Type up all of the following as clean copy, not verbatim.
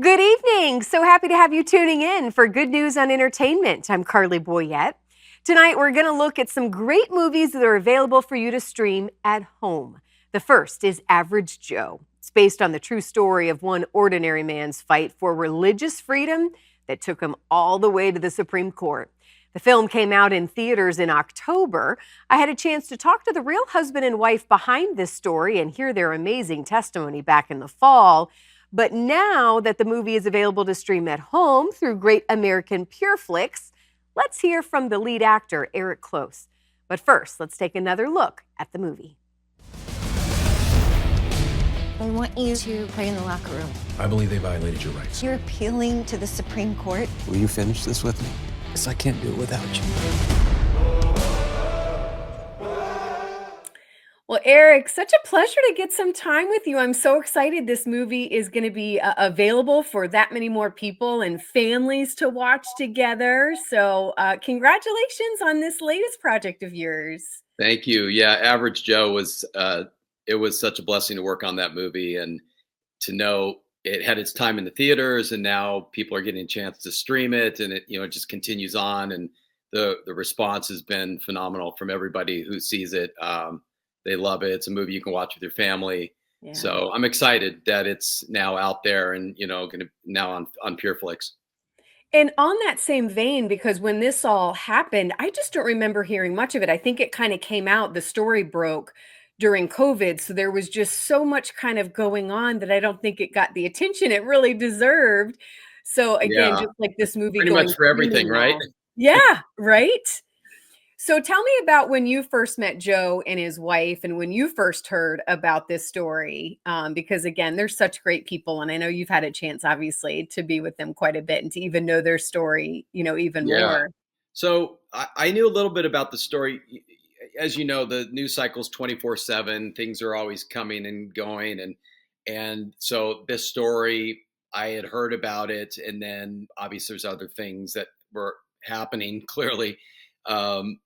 Good evening. So happy to have you tuning in for Good News on Entertainment. I'm Carley Boyette. Tonight, we're going to look at some great movies that are available for you to stream at home. The first is Average Joe. It's based on the true story of one ordinary man's fight for religious freedom that took him all the way to the Supreme Court. The film came out in theaters in October. I had a chance to talk to the real husband and wife behind this story and hear their amazing testimony back in the fall. But now that the movie is available to stream at home through Great American Pure Flix, let's hear from the lead actor, Eric Close. But first, let's take another look at the movie. I want you to pray in the locker room. I believe they violated your rights. You're appealing to the Supreme Court. Will you finish this with me? Because I can't do it without you. Well, Eric, such a pleasure to get some time with you. I'm so excited this movie is going to be available for that many more people and families to watch together. So congratulations on this latest project of yours. Thank you. Yeah, Average Joe was it was such a blessing to work on that movie and to know it had its time in the theaters and now people are getting a chance to stream it, and it it just continues on, and the response has been phenomenal from everybody who sees it. They love it. It's a movie you can watch with your family. Yeah. So I'm excited that it's now out there and going to now on PureFlix. And on that same vein, because when this all happened, I just don't remember hearing much of it. I think it kind of came out, the story broke during COVID. So there was just so much kind of going on that I don't think it got the attention it really deserved. So again, Yeah, just like this movie pretty going much for everything, through right? now. Yeah, right. So tell me about when you first met Joe and his wife and when you first heard about this story, because again, they're such great people. And I know you've had a chance, obviously, to be with them quite a bit and to even know their story, even Yeah. more. So I knew a little bit about the story. As you know, the news cycle's 24/7. Things are always coming and going, and so this story, I had heard about it, and then obviously there's other things that were happening clearly. Um,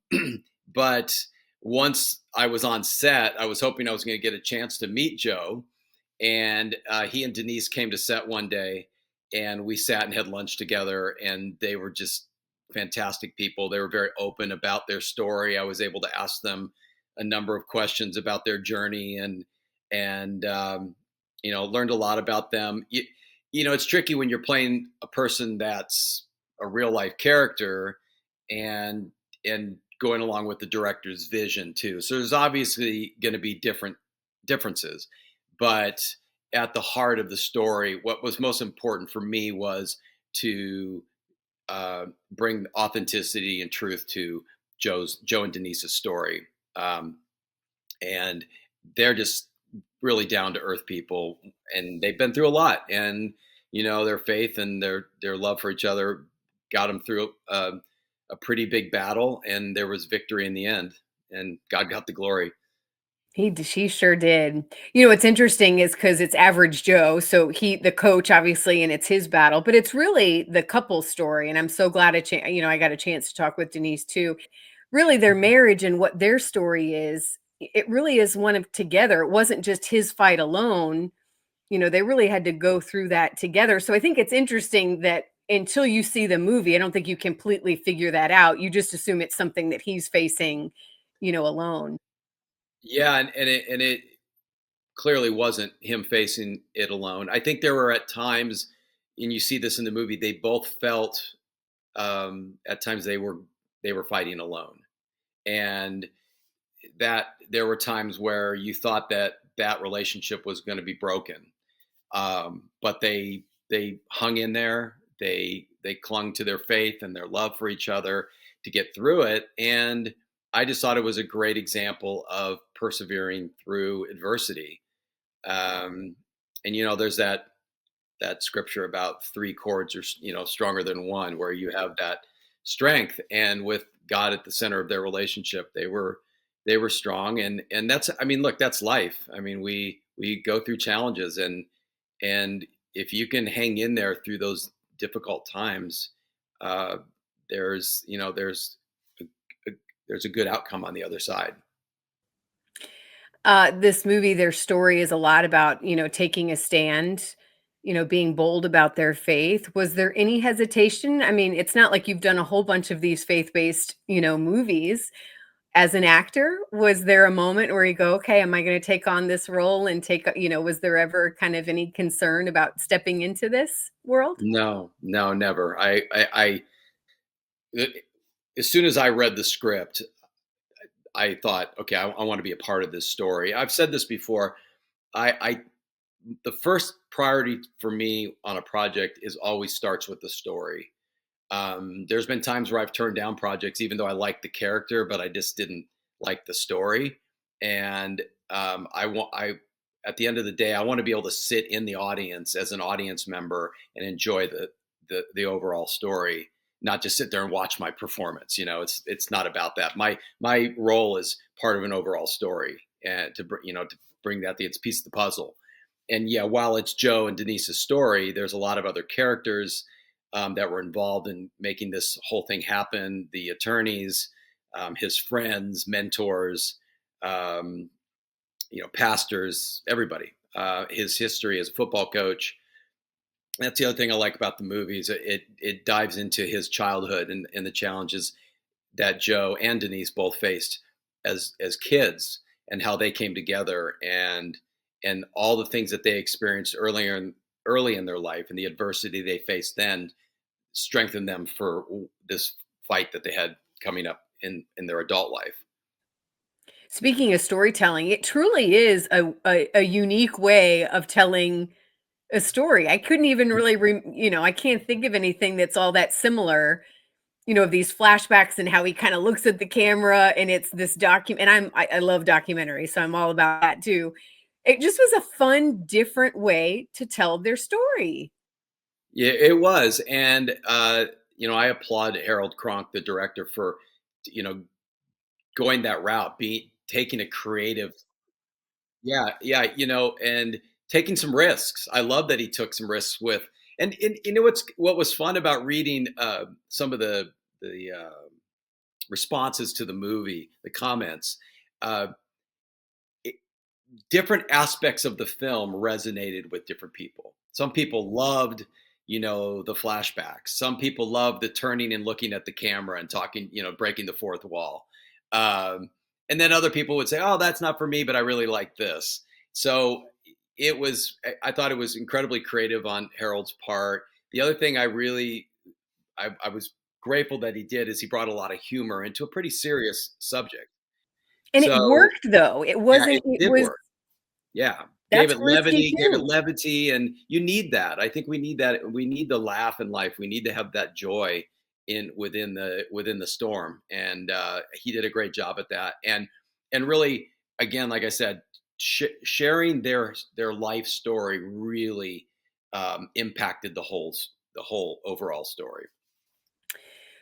but once I was on set, I was hoping I was going to get a chance to meet Joe, and he and Denise came to set one day, and we sat and had lunch together, and they were just fantastic people. They were very open about their story. I was able to ask them a number of questions about their journey, and learned a lot about them. It's tricky when you're playing a person that's a real life character and going along with the director's vision too. So there's obviously going to be differences, but at the heart of the story, what was most important for me was to bring authenticity and truth to Joe and Denise's story, and they're just really down to earth people, and they've been through a lot, and their faith and their love for each other got them through a pretty big battle, and there was victory in the end, and God got the glory. She sure did. What's interesting is because it's Average Joe, so the coach, obviously, and it's his battle, but it's really the couple's story. And I'm so glad I got a chance to talk with Denise too. Really, their marriage and what their story is, it really is one of together. It wasn't just his fight alone. They really had to go through that together. So I think it's interesting that until you see the movie, I don't think you completely figure that out. You just assume it's something that he's facing, alone. Yeah, and it clearly wasn't him facing it alone. I think there were at times, and you see this in the movie, they both felt at times they were fighting alone, and that there were times where you thought that relationship was going to be broken, but they hung in there. They clung to their faith and their love for each other to get through it, and I just thought it was a great example of persevering through adversity. And there's that scripture about three chords are stronger than one, where you have that strength. And with God at the center of their relationship, they were strong. And that's, I mean, look, that's life. I mean, we go through challenges, and if you can hang in there through those difficult times, there's a good outcome on the other side. This movie, their story is a lot about, taking a stand, being bold about their faith. Was there any hesitation? I mean, it's not like you've done a whole bunch of these faith-based, movies. As an actor, was there a moment where you go, "Okay, am I gonna take on this role and was there ever kind of any concern about stepping into this world?" No, no, never. I as soon as I read the script, I thought, okay, I want to be a part of this story. I've said this before. I the first priority for me on a project is always starts with the story. There's been times where I've turned down projects, even though I liked the character, but I just didn't like the story. And I at the end of the day, I want to be able to sit in the audience as an audience member and enjoy the overall story, not just sit there and watch my performance. It's not about that. My role is part of an overall story, and to bring that it's a piece of the puzzle. And yeah, while it's Joe and Denise's story, there's a lot of other characters that were involved in making this whole thing happen. The attorneys, his friends, mentors, pastors, everybody. His history as a football coach. That's the other thing I like about the movies. It dives into his childhood and the challenges that Joe and Denise both faced as kids, and how they came together, and all the things that they experienced early in their life, and the adversity they faced then strengthened them for this fight that they had coming up in their adult life. Speaking of storytelling, it truly is a unique way of telling a story. I couldn't even really I can't think of anything that's all that similar, of these flashbacks and how he kinda looks at the camera, and it's this document. And I love documentaries, so I'm all about that too. It just was a fun, different way to tell their story. Yeah, it was. And I applaud Harold Kronk, the director, for you know going that route, be taking a creative. Yeah, yeah, and taking some risks. I love that he took some risks with. And what was fun about reading some of the responses to the movie, the comments. Uh, it, Different aspects of the film resonated with different people. Some people loved, the flashbacks. Some people loved the turning and looking at the camera and talking, breaking the fourth wall. And then other people would say, "Oh, that's not for me, but I really like this." So I thought it was incredibly creative on Harold's part. The other thing I was grateful that he did is he brought a lot of humor into a pretty serious subject. And it So worked though. yeah, it It did was work. Yeah. that's risky Gave it too. levity, and you need that. I think we need that. We need the laugh in life. We need to have that joy within the storm. And he did a great job at that. And really, again, like I said, sharing their life story really impacted the whole overall story.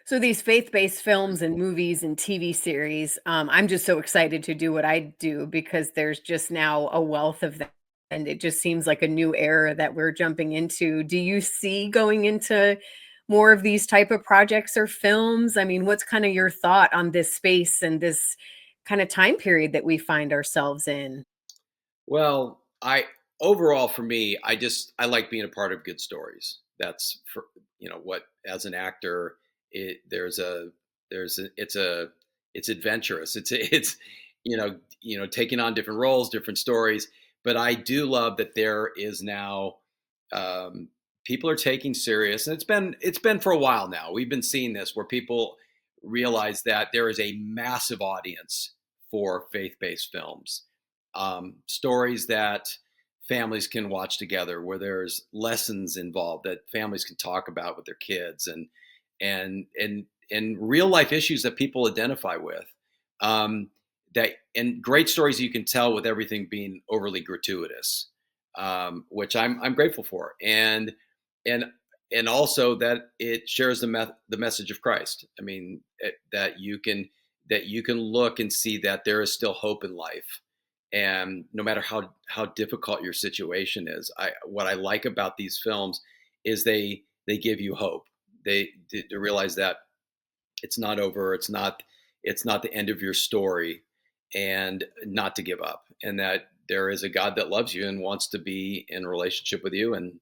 So these faith-based films and movies and TV series, I'm just so excited to do what I do because there's just now a wealth of them, and it just seems like a new era that we're jumping into. Do you see going into more of these type of projects or films? I mean, what's kind of your thought on this space and this kind of time period that we find ourselves in? Well, I overall for me, I like being a part of good stories. That's for what as an actor, it there's a it's adventurous. It's taking on different roles, different stories. But I do love that there is now um, people are taking serious, and it's been for a while now. We've been seeing this where people realize that there is a massive audience for faith-based films, stories that families can watch together, where there's lessons involved that families can talk about with their kids, and real life issues that people identify with. Um, and great stories you can tell with everything being overly gratuitous, which I'm grateful for, and and also that it shares the message of Christ. I mean, that you can look and see that there is still hope in life, and no matter how difficult your situation is. What I like about these films is they give you hope. They to realize that it's not over. It's not the end of your story, and not to give up, and that there is a God that loves you and wants to be in a relationship with you. And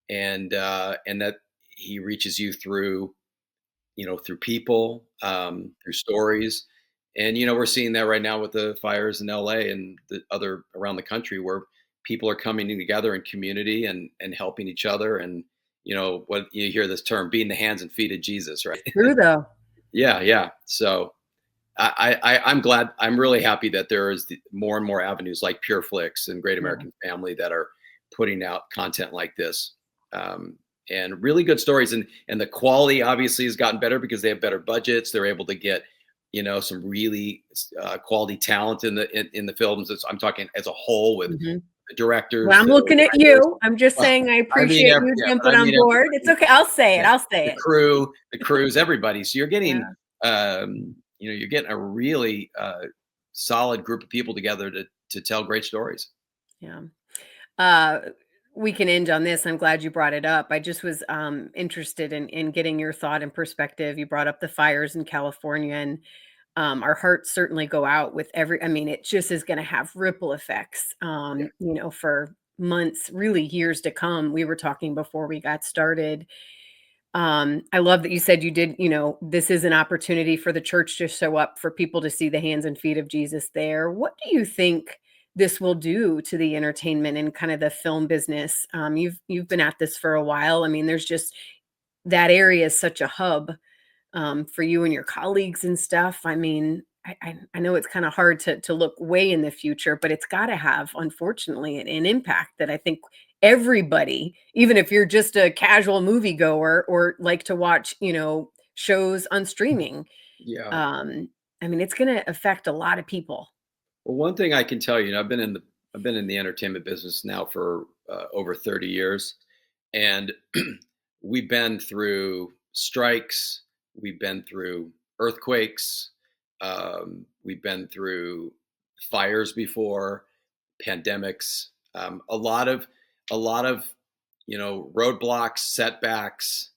and that he reaches you through, through people, through stories. And, we're seeing that right now with the fires in LA and the other around the country, where people are coming together in community and helping each other. And, what you hear this term, being the hands and feet of Jesus, right? True though. Yeah. Yeah. So I'm glad, I'm really happy that there is more and more avenues like Pure Flix and Great Yeah. American Family that are putting out content like this. And really good stories, and the quality obviously has gotten better because they have better budgets. They're able to get, some really quality talent in the films. I'm talking as a whole, with Mhm. the directors, Well, I'm the looking at writers. you. I'm just Well, saying I I mean, appreciate you yeah, but jumping I on mean board. It's everybody. okay. I'll say it. Yeah, I'll say the it. crew, the crews, everybody. So you're getting, Yeah. you're getting a really solid group of people together to tell great stories. Yeah. Uh, we can end on this. I'm glad you brought it up. I just was interested in getting your thought and perspective. You brought up the fires in California, and our hearts certainly go out with every. I mean, it just is going to have ripple effects. Yeah, For months, really years to come. We were talking before we got started. I love that you said you did. This is an opportunity for the church to show up, for people to see the hands and feet of Jesus there. What do you think this will do to the entertainment and kind of the film business? You've been at this for a while. I mean, there's just that area is such a hub for you and your colleagues and stuff. I mean, I know it's kind of hard to look way in the future, but it's got to have, unfortunately, an impact that I think everybody, even if you're just a casual moviegoer or like to watch, shows on streaming, yeah. um, I mean, it's going to affect a lot of people. Well, one thing I can tell you, I've been in the entertainment business now for over 30 years, and we've been through strikes, we've been through earthquakes, we've been through fires before, pandemics, a lot of roadblocks, setbacks,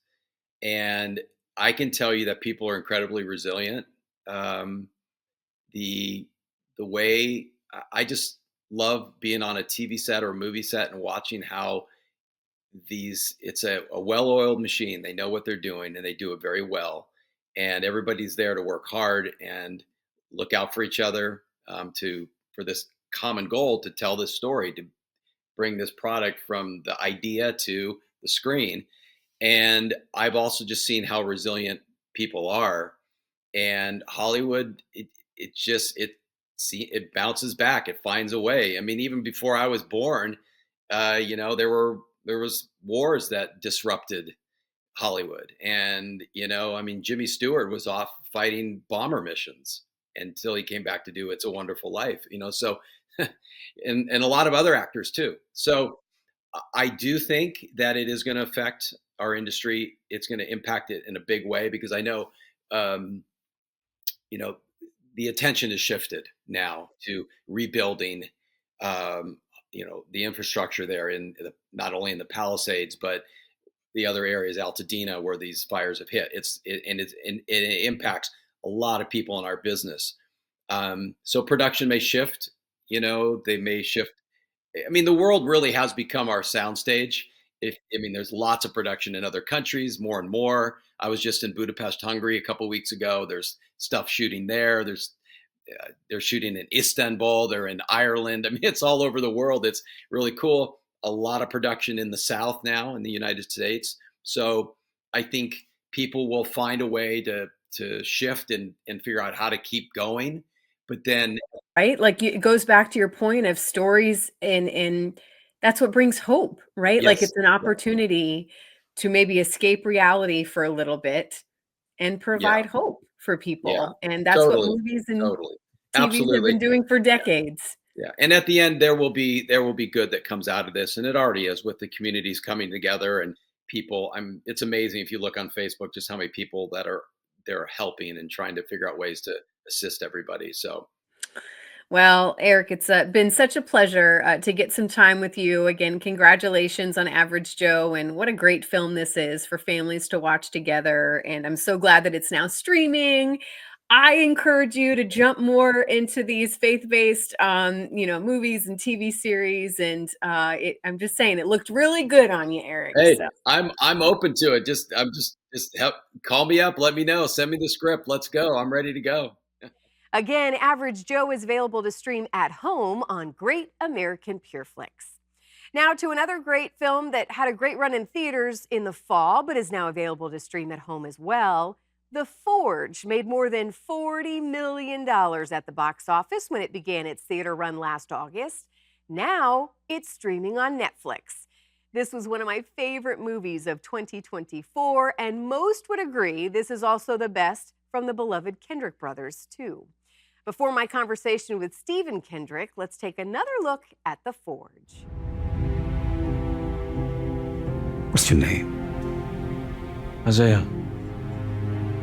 and I can tell you that people are incredibly resilient. Um, the the way I just love being on a TV set or a movie set and watching how it's a well-oiled machine. They know what they're doing and they do it very well. And everybody's there to work hard and look out for each other, to for this common goal, to tell this story, to bring this product from the idea to the screen. And I've also just seen how resilient people are. And Hollywood, it bounces back. It finds a way. I mean, even before I was born, there was wars that disrupted Hollywood, and I mean, Jimmy Stewart was off fighting bomber missions until he came back to do It's a Wonderful Life. So and a lot of other actors too. So I do think that it is going to affect our industry. It's going to impact it in a big way, because I know, um, you know, the attention is shifted now to rebuilding, um, the infrastructure there not only in the Palisades, but the other areas, Altadena, where these fires have hit. It impacts a lot of people in our business. So production may shift. They may shift. I mean, the world really has become our soundstage. I mean, there's lots of production in other countries, more and more. I was just in Budapest, Hungary, a couple weeks ago. There's stuff shooting there. They're shooting in Istanbul. They're in Ireland. I mean, it's all over the world. It's really cool. A lot of production in the South now in the United States. So I think people will find a way to shift and figure out how to keep going. But then, Right? Like, it goes back to your point of stories, and that's what brings hope, right? Like, yes, it's an yeah, opportunity to maybe escape reality for a little bit and yeah, provide hope for yeah, people, and that's what totally, movies and totally, TVs have absolutely. been doing for Yeah. decades. Yeah, and at the end, there will be good that comes out of this, and it already is, with the communities coming together and people. It's amazing if you look on Facebook just how many people that are they're helping and trying to figure out ways to assist everybody. So Well, Eric, it's been such a pleasure to get some time with you. Again, congratulations on Average Joe, and what a great film this is for families to watch together. And I'm so glad that it's now streaming. I encourage you to jump more into these faith-based, movies and TV series. And I'm just saying, it looked really good on you, Eric. Hey, So I'm open to it. I'm just help, call me up, let me know, send me the script. Let's go. I'm ready to go. again, Average Joe is available to stream at home on Great American Pure Flix. Now to another great film that had a great run in theaters in the fall, but is now available to stream at home as well. The Forge made more than $40 million at the box office when it began its theater run last August. Now it's streaming on Netflix. This was one of my favorite movies of 2024, and most would agree this is also the best from the beloved Kendrick brothers, too. Before my conversation with Stephen Kendrick, let's take another look at The Forge. What's your name? Isaiah.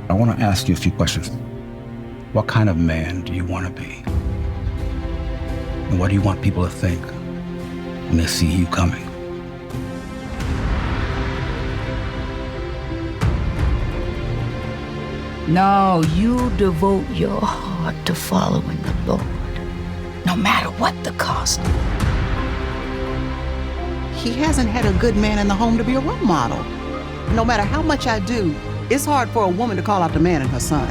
I want to ask you a few questions. What kind of man do you want to be? And what do you want people to think when they see you coming? Now you devote your heart to following the Lord, no matter what the cost. He hasn't had a good man in the home to be a role model. No matter how much I do, it's hard for a woman to call out the man in her son.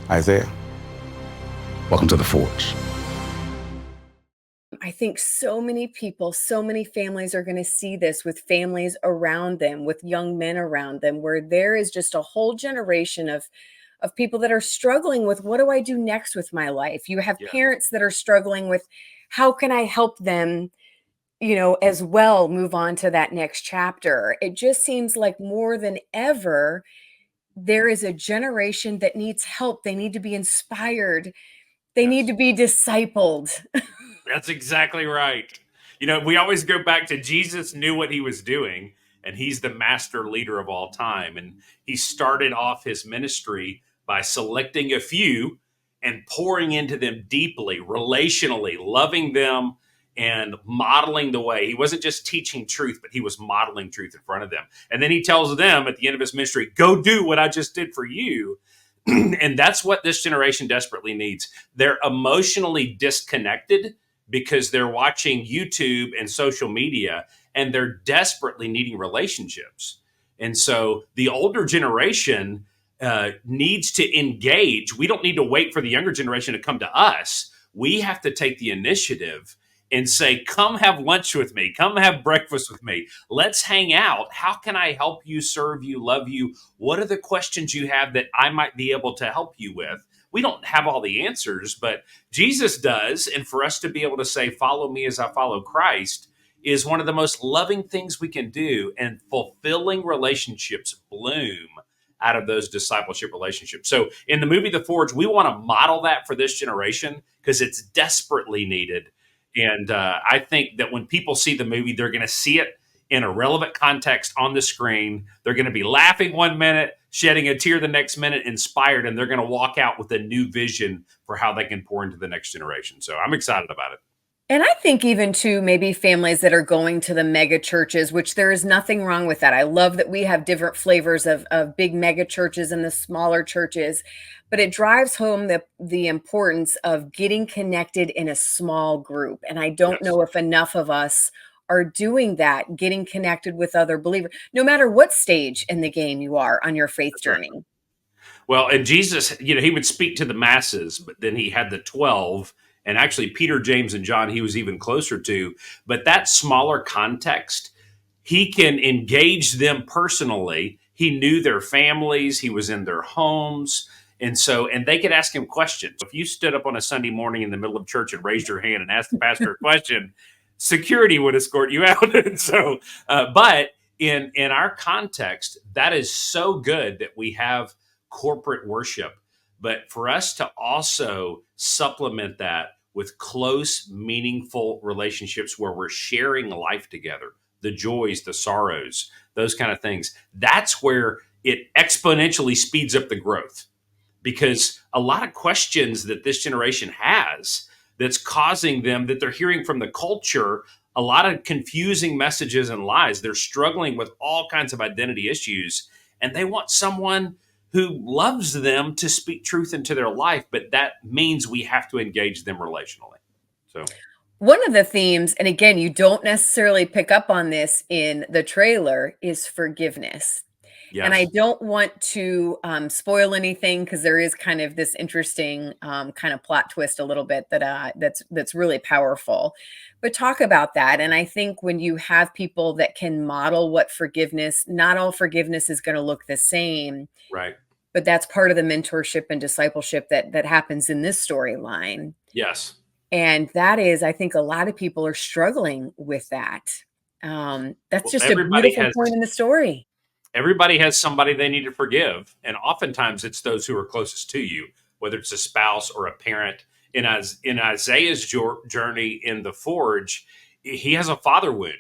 Isaiah, welcome to The Forge. I think so many people, so many families are going to see this with families around them, with young men around them, where there is just a whole generation of people that are struggling with, what do I do next with my life? You have parents that are struggling with, how can I help them, as well move on to that next chapter? It just seems like more than ever, there is a generation that needs help. They need to be inspired. They need to be discipled. That's exactly right. We always go back to Jesus knew what he was doing, and he's the master leader of all time. And he started off his ministry by selecting a few and pouring into them deeply, relationally, loving them and modeling the way. He wasn't just teaching truth, but he was modeling truth in front of them. And then he tells them at the end of his ministry, go do what I just did for you. And that's what this generation desperately needs. They're emotionally disconnected because they're watching YouTube and social media, and they're desperately needing relationships. And so the older generation needs to engage. We don't need to wait for the younger generation to come to us. We have to take the initiative and say, come have lunch with me. Come have breakfast with me. Let's hang out. How can I help you, serve you, love you? What are the questions you have that I might be able to help you with? We don't have all the answers, but Jesus does. And for us to be able to say, follow me as I follow Christ, is one of the most loving things we can do. And fulfilling relationships bloom out of those discipleship relationships. So in the movie The Forge, we want to model that for this generation because it's desperately needed. And I think that when people see the movie, they're going to see it in a relevant context on the screen. They're going to be laughing one minute, shedding a tear the next minute, inspired, and they're going to walk out with a new vision for how they can pour into the next generation. So I'm excited about it. And I think even too, maybe families that are going to the mega churches, which there is nothing wrong with that. I love that we have different flavors of big mega churches and the smaller churches, but it drives home the importance of getting connected in a small group. And I don't know if enough of us are doing that, getting connected with other believers, no matter what stage in the game you are on your faith journey. Well, and Jesus, he would speak to the masses, but then he had the 12. And actually, Peter, James, and John, he was even closer to. But that smaller context, he can engage them personally. He knew their families. He was in their homes. And they could ask him questions. If you stood up on a Sunday morning in the middle of church and raised your hand and asked the pastor a question, security would escort you out. And but in our context, that is so good that we have corporate worship. But for us to also supplement that with close, meaningful relationships where we're sharing life together, the joys, the sorrows, those kind of things, that's where it exponentially speeds up the growth, because a lot of questions that this generation has that's causing them, that they're hearing from the culture, a lot of confusing messages and lies. They're struggling with all kinds of identity issues, and they want someone who loves them to speak truth into their life. But that means we have to engage them relationally. So One of the themes, and again, you don't necessarily pick up on this in the trailer, is forgiveness. And I yes, don't want to spoil anything, because there is kind of this interesting kind of plot twist a little bit that's really powerful. But talk about that. And I think when you have people that can model what forgiveness, not all forgiveness is going to look the same, right. but that's part of the mentorship and discipleship that happens in this storyline. Yes. And that is, I think a lot of people are struggling with that. That's Well, just a beautiful point in the story. everybody has somebody they need to forgive. And oftentimes it's those who are closest to you, whether it's a spouse or a parent. In Isaiah's journey in the forge, he has a father wound.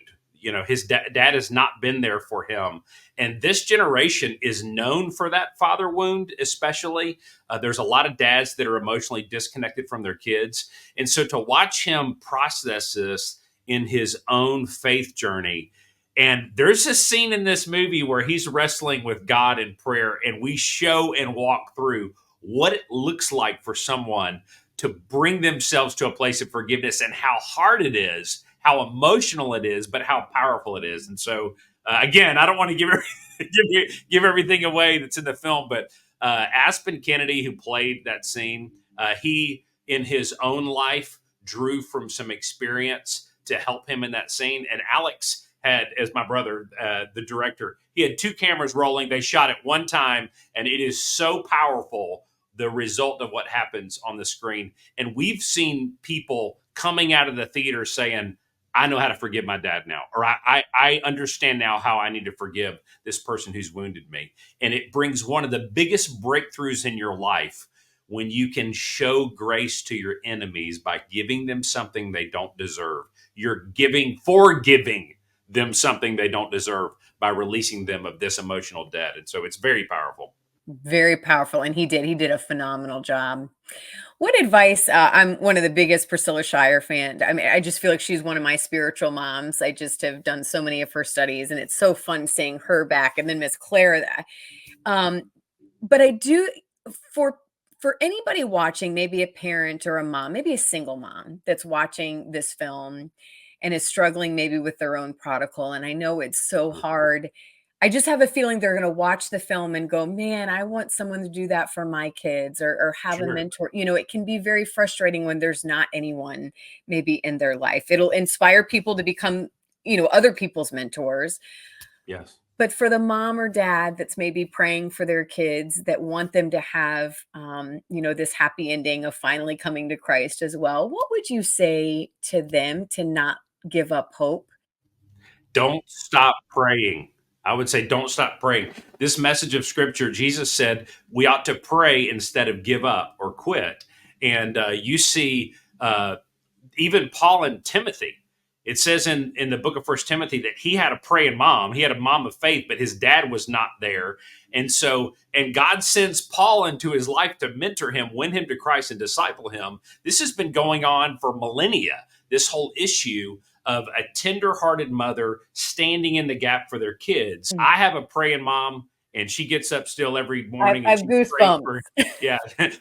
His dad has not been there for him. And this generation is known for that father wound, especially. There's a lot of dads that are emotionally disconnected from their kids. And so to watch him process this in his own faith journey. And there's a scene in this movie where he's wrestling with God in prayer, and we show and walk through what it looks like for someone to bring themselves to a place of forgiveness, and how hard it is, how emotional it is, but how powerful it is. And so, again, I don't want to give everything away that's in the film, but Aspen Kennedy, who played that scene, he, in his own life, drew from some experience to help him in that scene. And Alex had, as my brother, the director, he had 2 cameras rolling. They shot it one time, and it is so powerful, the result of what happens on the screen. And we've seen people coming out of the theater saying, I know how to forgive my dad now, or I understand now how I need to forgive this person who's wounded me. And it brings one of the biggest breakthroughs in your life when you can show grace to your enemies by giving them something they don't deserve. You're forgiving them something they don't deserve by releasing them of this emotional debt. And so it's very powerful. Very powerful. And he did a phenomenal job. What advice? I'm one of the biggest Priscilla Shirer fan. I mean, I just feel like she's one of my spiritual moms. I just have done so many of her studies, and it's so fun seeing her back, and then Miss Clara. But I do, for anybody watching, maybe a parent or a mom, maybe a single mom that's watching this film and is struggling maybe with their own prodigal. And I know it's so hard. I just have a feeling they're going to watch the film and go, man, I want someone to do that for my kids, or have a mentor. It can be very frustrating when there's not anyone maybe in their life. It'll inspire people to become, other people's mentors. Yes. But for the mom or dad that's maybe praying for their kids, that want them to have, this happy ending of finally coming to Christ as well, what would you say to them to not give up hope? Don't stop praying. I would say don't stop praying. This message of scripture, Jesus said we ought to pray instead of give up or quit. And you see even Paul and Timothy. It says in the book of First Timothy that he had a praying mom. He had a mom of faith, but his dad was not there. And God sends Paul into his life to mentor him, win him to Christ, and disciple him. This has been going on for millennia, this whole issue of a tender-hearted mother standing in the gap for their kids. I have a praying mom, and she gets up still every morning. I have goosebumps.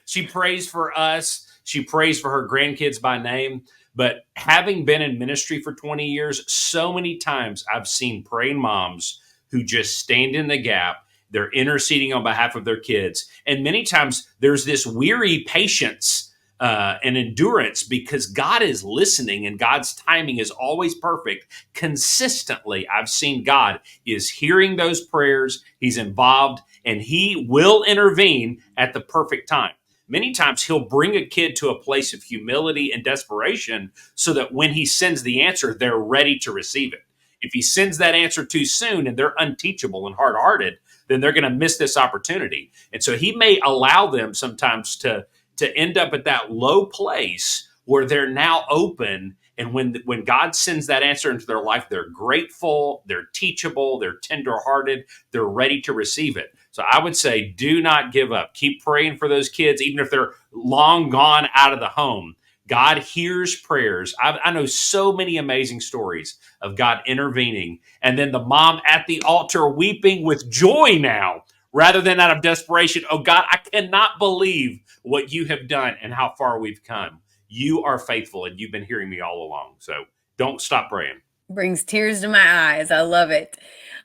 She prays for us. She prays for her grandkids by name. But having been in ministry for 20 years, so many times I've seen praying moms who just stand in the gap. They're interceding on behalf of their kids. And many times there's this weary patience and endurance, because God is listening and God's timing is always perfect. Consistently, I've seen God is hearing those prayers. He's involved, and he will intervene at the perfect time. Many times he'll bring a kid to a place of humility and desperation so that when he sends the answer, they're ready to receive it. If he sends that answer too soon and they're unteachable and hard-hearted, then they're going to miss this opportunity. And so he may allow them sometimes to end up at that low place where they're now open And when God sends that answer into their life, they're grateful, they're teachable, they're tenderhearted, they're ready to receive it. So I would say, do not give up. Keep praying for those kids, even if they're long gone out of the home. God hears prayers. I know so many amazing stories of God intervening, and then the mom at the altar weeping with joy now, rather than out of desperation. Oh God, I cannot believe what you have done and how far we've come. You are faithful, and you've been hearing me all along. So don't stop praying. Brings tears to my eyes. I love it.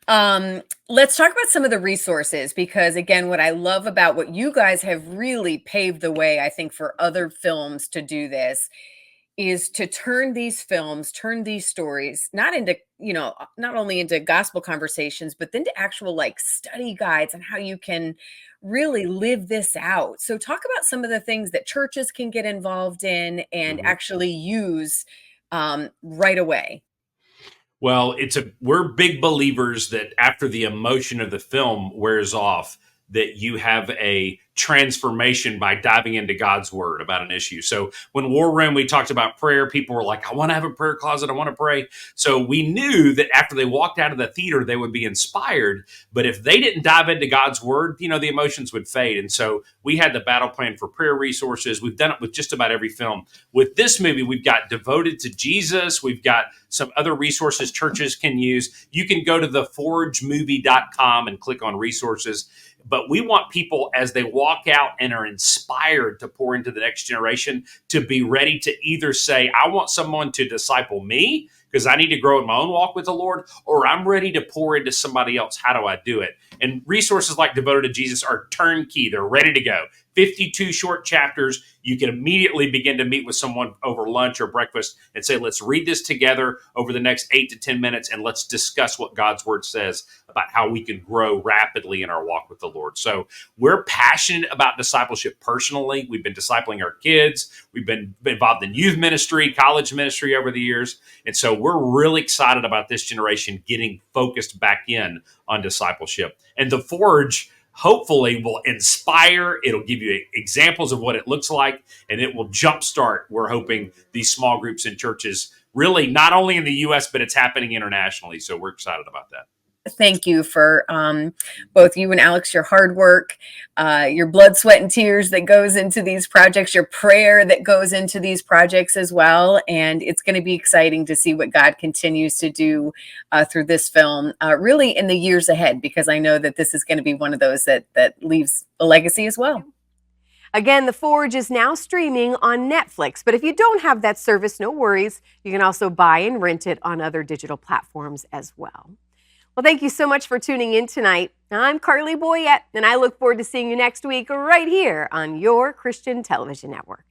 Let's talk about some of the resources, because again, what I love about what you guys have really paved the way, I think, for other films to do this, is to turn these films, turn these stories, not into, not only into gospel conversations, but then to actual like study guides on how you can really live this out. So talk about some of the things that churches can get involved in and actually use right away. Well, we're big believers that after the emotion of the film wears off, that you have a transformation by diving into God's word about an issue. So when War Room, we talked about prayer, people were like, I want to have a prayer closet. I want to pray. So we knew that after they walked out of the theater, they would be inspired. But if they didn't dive into God's word, the emotions would fade. And so we had the battle plan for prayer resources. We've done it with just about every film. With this movie, we've got Devoted to Jesus. We've got some other resources churches can use. You can go to theforgemovie.com and click on resources. But we want people, as they walk out and are inspired to pour into the next generation, to be ready to either say, I want someone to disciple me because I need to grow in my own walk with the Lord, or I'm ready to pour into somebody else. How do I do it? And resources like Devoted to Jesus are turnkey. They're ready to go. 52 short chapters. You can immediately begin to meet with someone over lunch or breakfast and say, let's read this together over the next 8 to 10 minutes, and let's discuss what God's word says about how we can grow rapidly in our walk with the Lord. So we're passionate about discipleship personally. We've been discipling our kids. We've been involved in youth ministry, college ministry over the years. And so we're really excited about this generation getting focused back in on discipleship. And The Forge hopefully will inspire. It'll give you examples of what it looks like, and it will jumpstart, we're hoping, these small groups in churches, really not only in the U.S., but it's happening internationally. So we're excited about that. Thank you for both you and Alex, your hard work, your blood, sweat, and tears that goes into these projects, your prayer that goes into these projects as well. And it's going to be exciting to see what God continues to do through this film, really in the years ahead, because I know that this is going to be one of those that leaves a legacy as well. Again, The Forge is now streaming on Netflix, but if you don't have that service, no worries. You can also buy and rent it on other digital platforms as well. Well, thank you so much for tuning in tonight. I'm Carley Boyette, and I look forward to seeing you next week right here on your Christian Television Network.